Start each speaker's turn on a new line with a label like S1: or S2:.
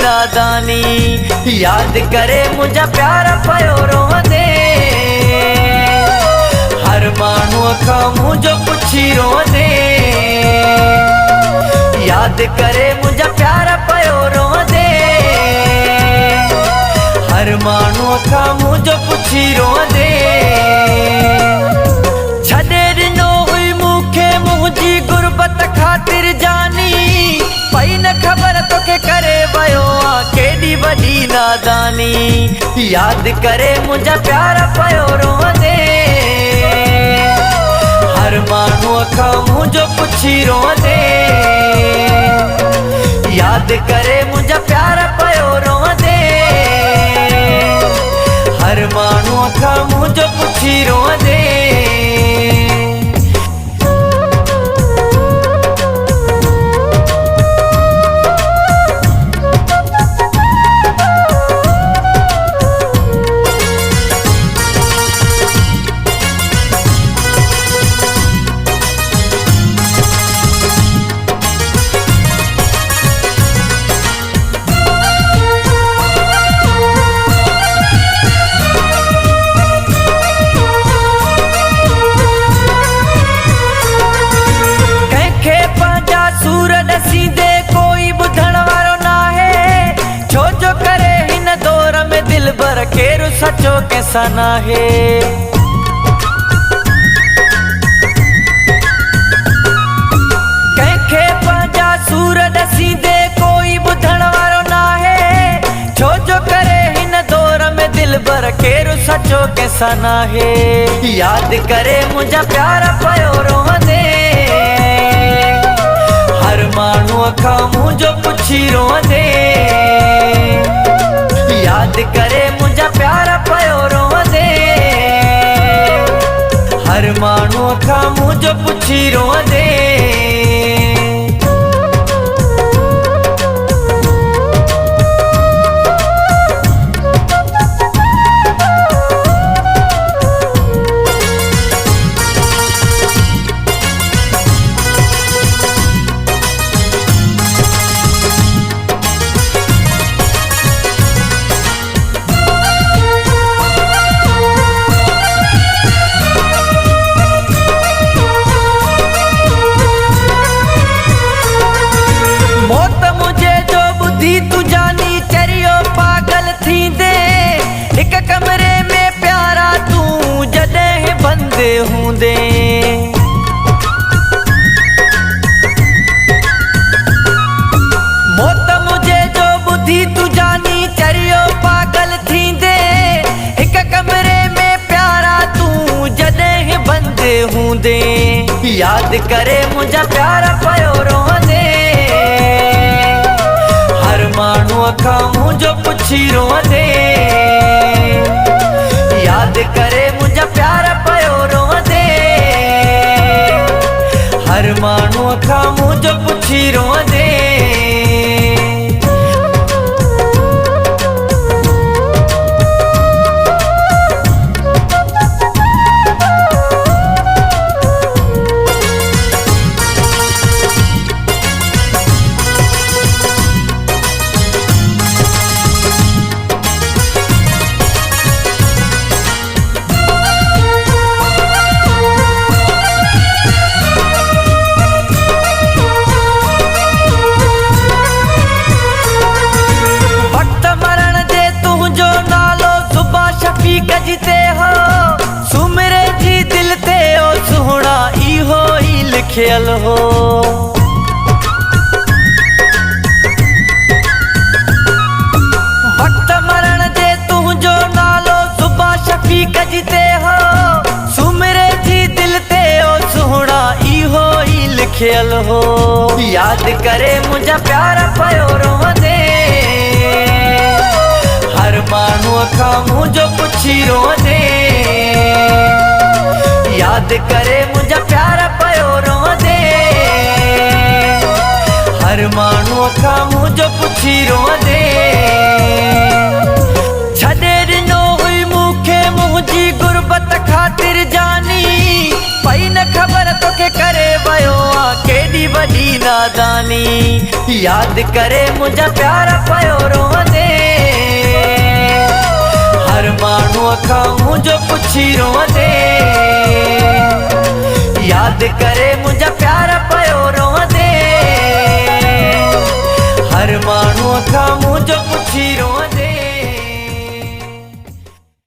S1: नादानी याद करे मुझा प्यारा पयो रोंदे हर मानू खां मुझो पुछी रोंदे याद करे मुझा प्यारा पयो रोंदे हर मानू खां मुझो पुछी रोंदे छॾे ॾिनो हुई मूंखे मुंहिंजी गुरबत ख़ातिर जानी पई न ख़बर तोखे करे वयो आ केॾी वॾी नादानी याद करे मुंहिंजा प्यारा पयो रोंदे हर माण्हू खां मुंहिंजो पुछी रोंदे याद करे मुंहिंजा प्यारा पयो रोंदे हर माण्हू खां मुंहिंजो पुछी रोंदे केरु सचो कैसा ना है कंहिंखे पंहिंजा सूर ॾसी दे कोई ॿुधण वारो ना है छो जो करे हिन दौर में दिल भर केरु सचो कैसा ना है याद करे मुंहिंजा प्यारा पयो रोंदे हर माण्हू खां मुंहिंजो पुछी रोंदे याद करे मुंहिंजा प्यारा पयो रोंदे हर माण्हू खां मुंहिंजो पुछी रोंदे तू जानी चरियो पागल थींदे एक कमरे में प्यारा तू जॾहिं बंदि हूंदे मौत मुझे जो बुधी तू जानी चरियो पागल थींदे एक कमरे में प्यारा तू जॾहिं बंदि हूंदे याद करे मुंहिंजा प्यारा पयो रोंदे हर माण्हू खां मुंहिंजो पुछी रोंदे याद करे मुंहिंजा प्यारा पयो रोंदे हर माण्हू खां मुंहिंजो पुछी रोंदे जिते हो सुमरे जी दिल ते ओ सुहणा इहो ही लिखियल हो वक्त मरण जे तुंहिंजो नालो सुभाष लिखियल हो। याद करे मुझा प्यारा पयो रोंदे, हर माण्हूअ खां मुंहिंजो पुछी रोंदे। याद करे मुझा प्यारा पयो रोंदे, हर माण्हूअ खां मुंहिंजो पुछी रोंदे। छॾे ॾिनो हुई मूंखे मुंहिंजी गुरबत ख़ातिर जानी, पई न ख़बर तोखे करे वियो आ केॾी वॾी नादानी। याद करे मुंहिंजा प्यारा पयो रोंदे, हर माण्हूअ खां मुंहिंजो पुछी रोंदे। याद करे मुंहिंजा प्यारा पयो रोंदे, हर माण्हूअ खां मुंहिंजो पुछी रोंदे।